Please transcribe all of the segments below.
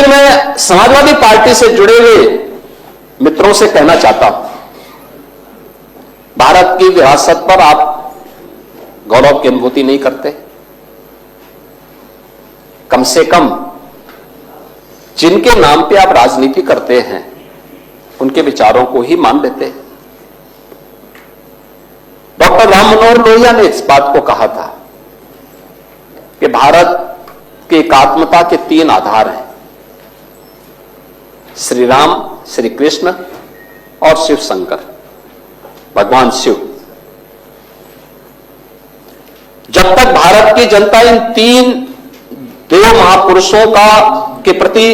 मैं समाजवादी पार्टी से जुड़े हुए मित्रों से कहना चाहता हूं, भारत की विरासत पर आप गौरव की अनुभूति नहीं करते? कम से कम जिनके नाम पे आप राजनीति करते हैं उनके विचारों को ही मान लेते। डॉक्टर राम मनोहर लोहिया ने इस बात को कहा था कि भारत की एकात्मता के 3 आधार हैं, श्री राम, श्री कृष्ण और शिव शंकर, भगवान शिव। जब तक भारत की जनता इन 3 देव महापुरुषों के प्रति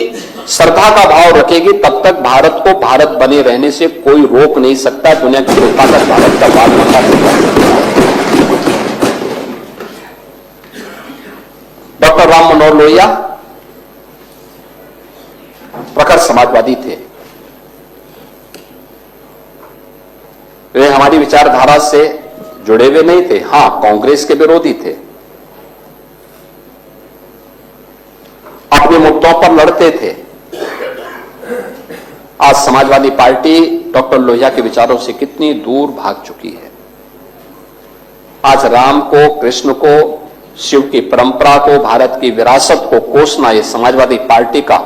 श्रद्धा का भाव रखेगी, तब तक भारत को भारत बने रहने से कोई रोक नहीं सकता। दुनिया की जनता तक भारत का बात बता सकता। डॉक्टर राम मनोहर लोहिया प्रखर समाजवादी थे। वे हमारी विचारधारा से जुड़े हुए नहीं थे, हां कांग्रेस के विरोधी थे, अपने मुद्दों पर लड़ते थे। आज समाजवादी पार्टी डॉक्टर लोहिया के विचारों से कितनी दूर भाग चुकी है। आज राम को, कृष्ण को, शिव की परंपरा को, भारत की विरासत को कोसना यह समाजवादी पार्टी का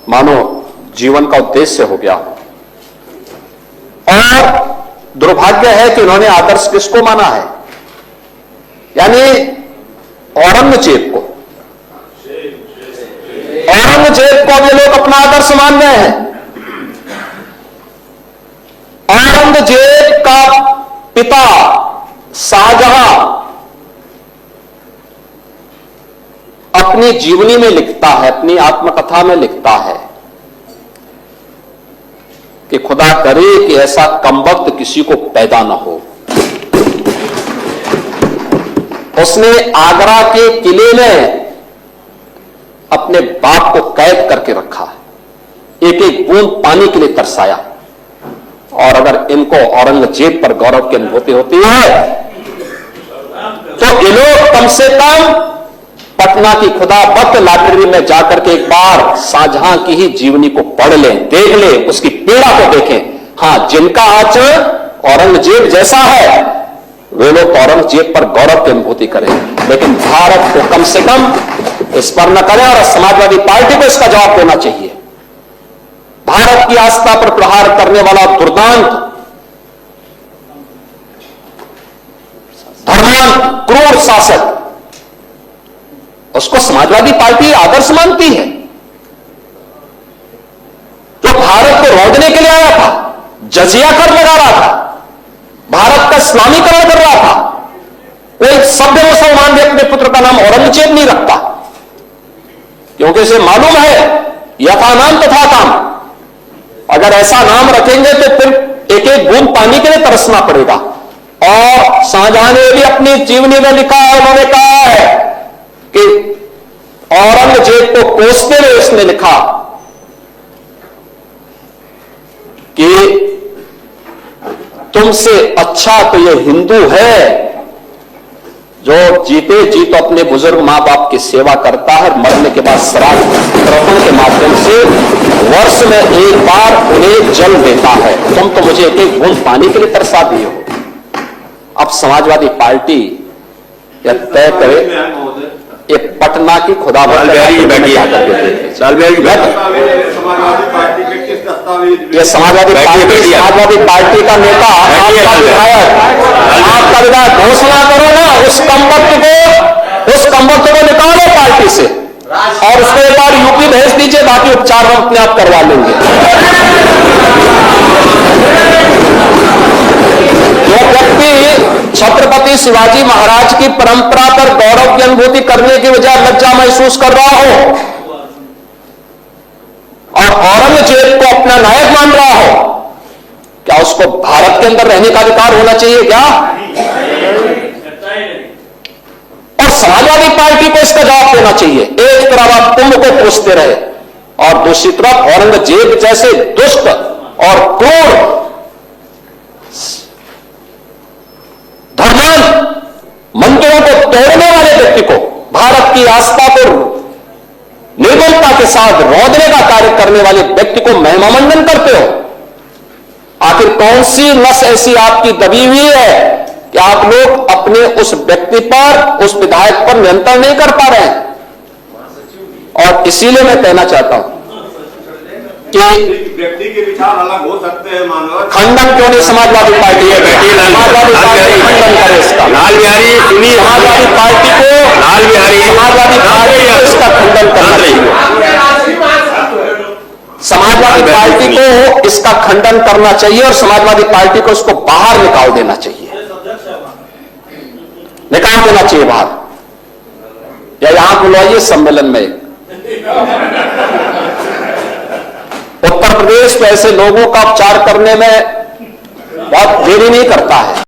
मानो जीवन का उद्देश्य हो गया। और दुर्भाग्य है कि उन्होंने आदर्श किसको माना है? यानी औरंगजेब को। औरंगजेब को ये लोग अपना आदर्श मान रहे हैं। औरंगजेब का पिता शाहजहां अपनी जीवनी में लिखता है, अपनी आत्मकथा में लिखता है कि खुदा करे कि ऐसा कमबख्त किसी को पैदा न हो। उसने आगरा के किले में अपने बाप को कैद करके रखा, एक एक बूंद पानी के लिए तरसाया। और अगर इनको औरंगजेब पर गौरव की अनुभूति होती है तो ये लोग कम से कम पटना की खुदा बख्त लाइब्रेरी में जाकर के एक बार शाहजहां की ही जीवनी को पढ़ लें, देख लें, उसकी पीड़ा को देखें। हां, जिनका आचरण औरंगजेब जैसा है वे लोग औरंगजेब पर गौरव की अनुभूति करें, लेकिन भारत को कम से कम इस पर न करें। और समाजवादी पार्टी को इसका जवाब देना चाहिए। भारत की आस्था पर प्रहार करने वाला दुर्दांत, धर्मांत, क्रूर शासक, उसको समाजवादी पार्टी आदर्श मानती है। जो भारत को रौंदने के लिए आया था, जजिया कर लगा रहा था, भारत का इस्लामीकरण कर रहा था, कोई सभ्य मुसलमान भी अपने पुत्र का नाम औरंगजेब नहीं रखता, क्योंकि इसे मालूम है यथा नाम तथा काम। अगर ऐसा नाम रखेंगे तो फिर एक एक बूंद पानी के लिए तरसना पड़ेगा। और शाहजहां ने भी अपनी जीवनी में लिखा है, उन्होंने कहा है कि औरंगजेब को कोसते हुए उसने लिखा कि तुमसे अच्छा तो ये हिंदू है जो जीते जी तो अपने बुजुर्ग मां बाप की सेवा करता है, मरने के बाद श्राद्ध तर्पण के माध्यम से वर्ष में एक बार उन्हें जल देता है। तुम तो मुझे एक एक बूंद पानी के लिए तरसा दिए हो। अब समाजवादी पार्टी यह तय करे, एक पटना की खुदा ये समाजवादी पार्टी का नेता, आपका विधायक घोषणा करो ना, उस कमबख्त को निकालो पार्टी से और उसको एक बार यूपी भेज दीजिए, बाकी उपचार हम अपने आप करवा लेंगे। जो व्यक्ति छत्रपति शिवाजी महाराज की परंपरा पर गौरव की अनुभूति करने की बजाय लज्जा महसूस कर रहा हो और औरंगजेब को अपना नायक मान रहा हो, क्या उसको भारत के अंदर रहने का अधिकार होना चाहिए क्या? और समाजवादी पार्टी को इसका जवाब देना चाहिए। एक तरफ आप कुंभ को कोसते रहे और दूसरी तरफ औरंगजेब जैसे दुष्ट और क्रूर धर्मांध मंदिरों को तोड़ने वाले व्यक्ति को, भारत की आस्था को निर्बलता के साथ रौंदने का कार्य करने वाले व्यक्ति को महिमामंडन करते हो? आखिर कौन सी नस ऐसी आपकी दबी हुई है कि आप लोग अपने उस व्यक्ति पर, उस विधायक पर नियंत्रण नहीं कर पा रहे हैं? और इसीलिए मैं कहना चाहता हूं कि व्यक्ति के विचार अलग हो सकते हैं, मानव खंडन क्यों नहीं समाजवादी पार्टी है? समाजवादी पार्टी खंडन करे इसका। लाल बिहारी सुनिए, समाजवादी पार्टी को समाजवादी पार्टी को इसका खंडन करना चाहिए। समाजवादी पार्टी को इसका खंडन करना चाहिए और समाजवादी पार्टी को इसको बाहर निकाल देना चाहिए, निकाल देना चाहिए बाहर, या यहां बुलाइए सम्मेलन में। उत्तर प्रदेश तो ऐसे लोगों का उपचार करने में बहुत देरी नहीं करता है।